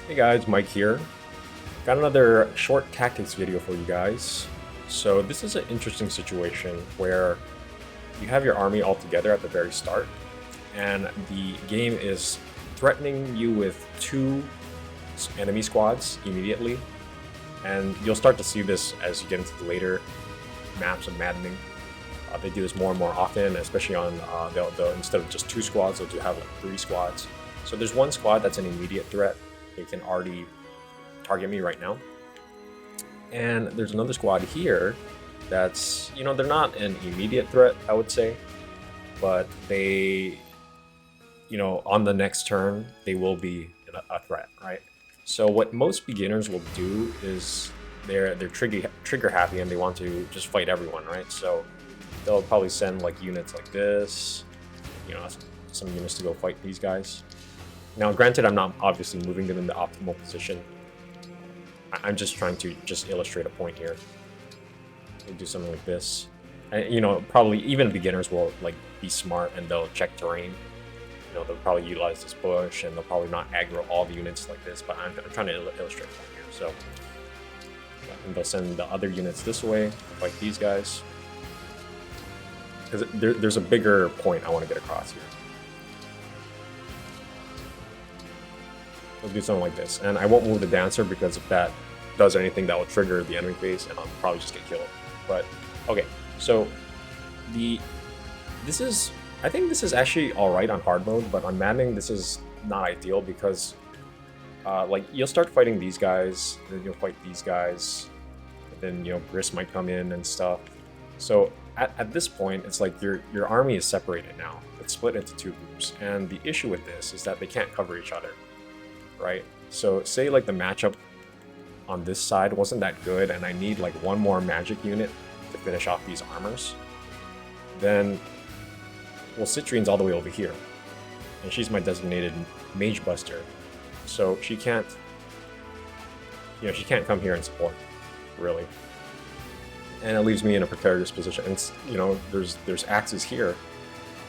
Hey guys, Mike here. Got another short tactics video for you guys. So this is an interesting situation where you have your army all together at the very start, and the game is threatening you with two enemy squads immediately, and you'll start to see this as you get into the later maps of Maddening. They do this more and more often, especially on they'll instead of just two squads, they'll do have like three squads. So there's one squad that's an immediate threat. They can already target me right now. And there's another squad here that's, they're not an immediate threat, I would say, but they, on the next turn, they will be a threat, right? So what most beginners will do is they're trigger happy and they want to just fight everyone, right? So they'll probably send like units like this, some units to go fight these guys. Now, granted, I'm not obviously moving them in the optimal position. I'm just trying to illustrate a point here. We'll do something like this. And, probably even beginners will like be smart and they'll check terrain. They'll probably utilize this bush and they'll probably not aggro all the units like this, but I'm trying to illustrate a point here. So, and they'll send the other units this way, like these guys. Because there's a bigger point I want to get across here. We'll do something like this, and I won't move the dancer because if that does anything, that will trigger the enemy phase, and I'll probably just get killed. But okay, so I think this is actually all right on hard mode, but on Maddening this is not ideal because like you'll start fighting these guys, then you'll fight these guys, and then Gris might come in and stuff. So at this point, it's like your army is separated now. It's split into two groups, and the issue with this is that they can't cover each other. Right? So say like the matchup on this side wasn't that good and I need like one more magic unit to finish off these armors, then Citrine's all the way over here and she's my designated mage buster, so she can't come here and support really, and it leaves me in a precarious position. And there's axes here,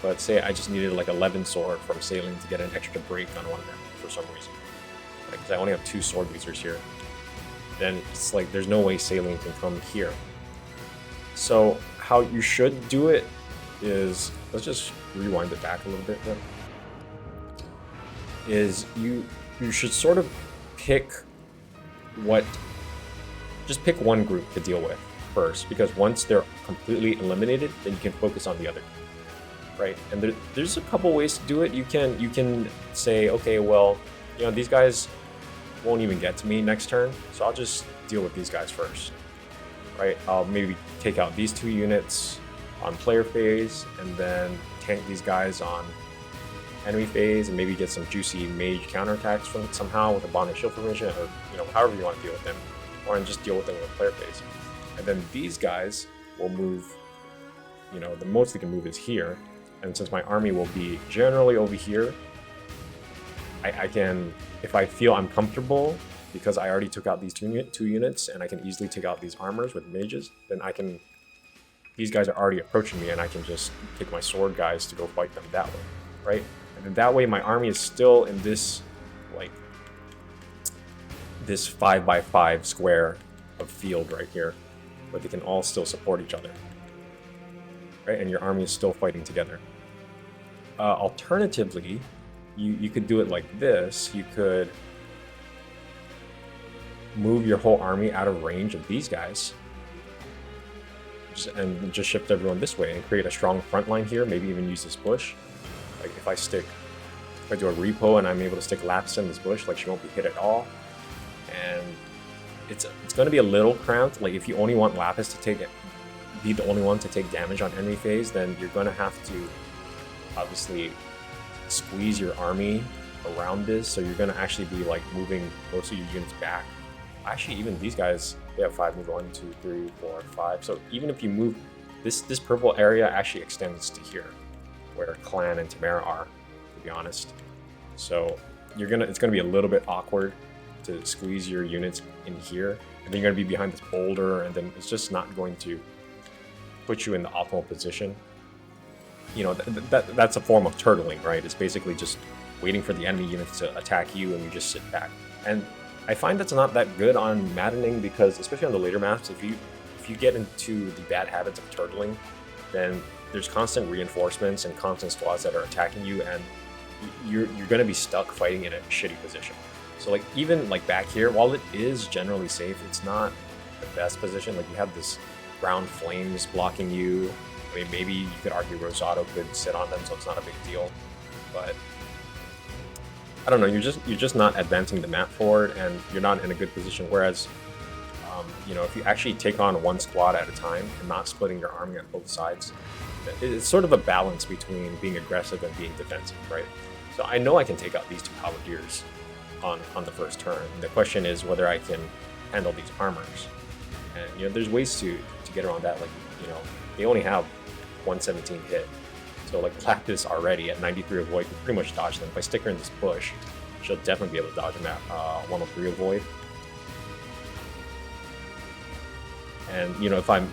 but say I just needed like 11 sword from sailing to get an extra break on one of them for some reason, because I only have 2 sword users here, then it's like there's no way sailing can come here. So how you should do it is, let's just rewind it back a little bit then, is you should sort of pick one group to deal with first, because once they're completely eliminated, then you can focus on the other group, right? And there's a couple ways to do it. You can say, okay, well, these guys won't even get to me next turn, so I'll just deal with these guys first, right? I'll maybe take out these 2 units on player phase and then tank these guys on enemy phase and maybe get some juicy mage counterattacks from somehow with a bond and shield formation, or however you want to deal with them, or just deal with them with player phase. And then these guys will move, the most they can move is here, and since my army will be generally over here, I can, if I feel I'm comfortable, because I already took out these two units and I can easily take out these armors with mages, then these guys are already approaching me and I can just take my sword guys to go fight them that way, right? And then that way my army is still in this, like, this 5x5 square of field right here, where they can all still support each other, right? And your army is still fighting together. Alternatively, you could do it like this. You could move your whole army out of range of these guys and just shift everyone this way and create a strong front line here, maybe even use this bush. Like if I do a repo and I'm able to stick Lapis in this bush, like she won't be hit at all. And it's going to be a little cramped. Like if you only want Lapis to be the only one to take damage on enemy phase, then you're going to have to obviously squeeze your army around this, so you're going to actually be like moving most of your units back. Actually, even these guys, they have 5 move, 1, 2, 3, 4, 5. So even if you move this purple area actually extends to here, where Clan and Tamara are, to be honest. So it's gonna be a little bit awkward to squeeze your units in here, and then you're gonna be behind this boulder, and then it's just not going to put you in the optimal position. That's a form of turtling, right? It's basically just waiting for the enemy units to attack you, and you just sit back. And I find that's not that good on Maddening because, especially on the later maps, if you get into the bad habits of turtling, then there's constant reinforcements and constant squads that are attacking you, and you're going to be stuck fighting in a shitty position. So like even like back here, while it is generally safe, it's not the best position. Like you have this ground flames blocking you. I mean, maybe you could argue Rosado could sit on them, so it's not a big deal. But I don't know. You're just not advancing the map forward, and you're not in a good position. Whereas, you know, if you actually take on one squad at a time and not splitting your army on both sides, it's sort of a balance between being aggressive and being defensive, right? So I know I can take out these two halberdiers on the first turn. The question is whether I can handle these armors. And you know, there's ways to get around that. Like, you know, they only have 117 hit. So like Lapis already at 93 avoid can pretty much dodge them. If I stick her in this bush, she'll definitely be able to dodge them at 103 avoid. And you know, if I'm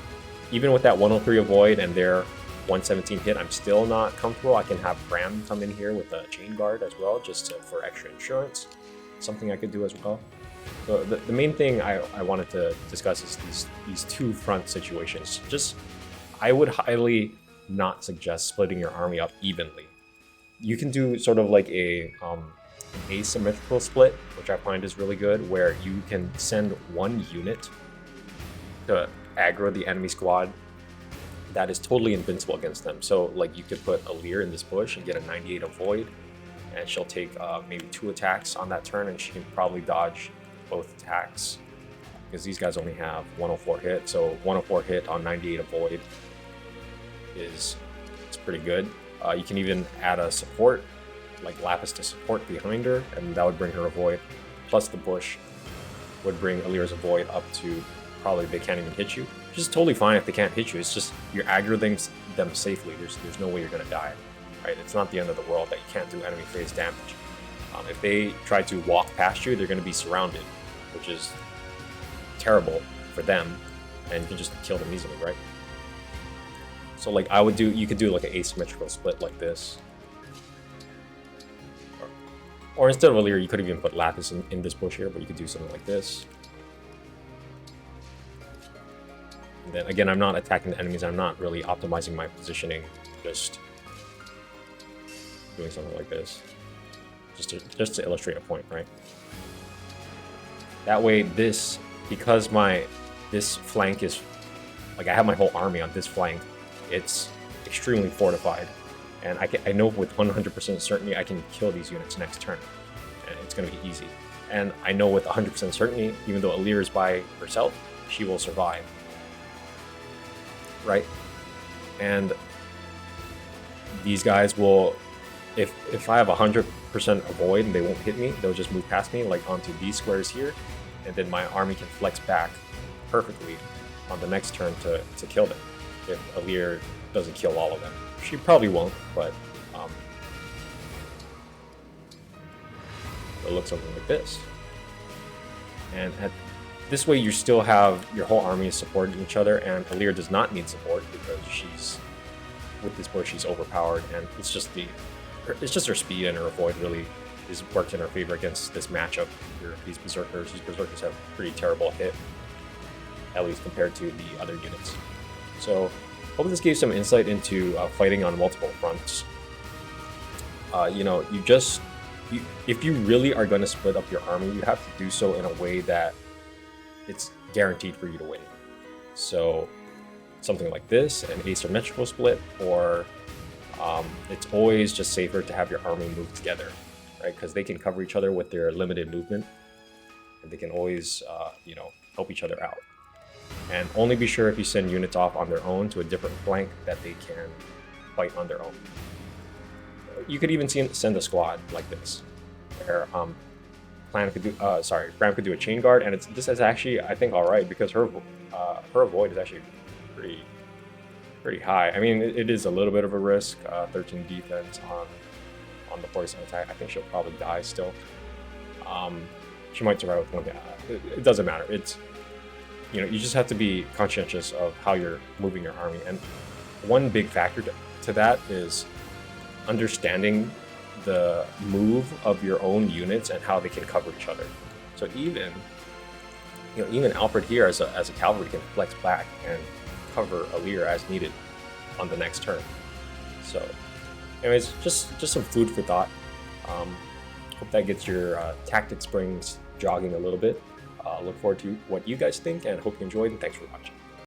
even with that 103 avoid and their 117 hit, I'm still not comfortable. I can have Bram come in here with a chain guard as well, just for extra insurance. Something I could do as well. So the main thing I wanted to discuss is these two front situations. Just, I would highly not suggest splitting your army up evenly. You can do sort of like an asymmetrical split, which I find is really good, where you can send one unit to aggro the enemy squad that is totally invincible against them. So like you could put Alir in this bush and get a 98 avoid, and she'll take maybe 2 attacks on that turn, and she can probably dodge both attacks because these guys only have 104 hit. So 104 hit on 98 avoid is pretty good. You can even add a support, like Lapis to support behind her, and that would bring her avoid. Plus the bush would bring Alir's avoid up to probably they can't even hit you. Which is totally fine if they can't hit you. It's just you're aggroing them safely. There's no way you're gonna die, right? It's not the end of the world that you can't do enemy phase damage. If they try to walk past you, they're gonna be surrounded, which is terrible for them, and you can just kill them easily, right? So like you could do like an asymmetrical split like this. Or instead of Alir, you could even put Lapis in this bush here, but you could do something like this. And then again, I'm not attacking the enemies, I'm not really optimizing my positioning, just doing something like this. Just to illustrate a point, right? That way because this flank is, like I have my whole army on this flank, it's extremely fortified, and I know with 100% certainty I can kill these units next turn, and it's going to be easy. And I know with 100% certainty, even though Alir is by herself, she will survive, right? And these guys will, if I have 100% avoid and they won't hit me, they'll just move past me, like onto these squares here, and then my army can flex back perfectly on the next turn to kill them. If Alir doesn't kill all of them. She probably won't, but it'll look something like this. And this way you still have your whole army is supporting each other, and Alir does not need support because with this bush she's overpowered, and it's just her speed and her avoid really is worked in her favor against this matchup. These berserkers have pretty terrible hit, at least compared to the other units. So, hope this gave some insight into fighting on multiple fronts. You know, if you really are going to split up your army, you have to do so in a way that it's guaranteed for you to win. So, something like this, an asymmetrical split, or it's always just safer to have your army move together, right? Because they can cover each other with their limited movement, and they can always, you know, help each other out. And only be sure if you send units off on their own to a different flank that they can fight on their own. You could even send a squad like this, where Bram could do a chain guard, and this is actually, I think, all right, because her avoid is actually pretty high. I mean, it is a little bit of a risk. 13 defense on the poison attack. I think she'll probably die still. She might survive with one hit. It doesn't matter. You know, you just have to be conscientious of how you're moving your army. And one big factor to that is understanding the move of your own units and how they can cover each other. So even Alfred here as a cavalry can flex back and cover a Lear as needed on the next turn. So anyways, just some food for thought. Hope that gets your tactics brains jogging a little bit. Look forward to what you guys think and hope you enjoyed, and thanks for watching.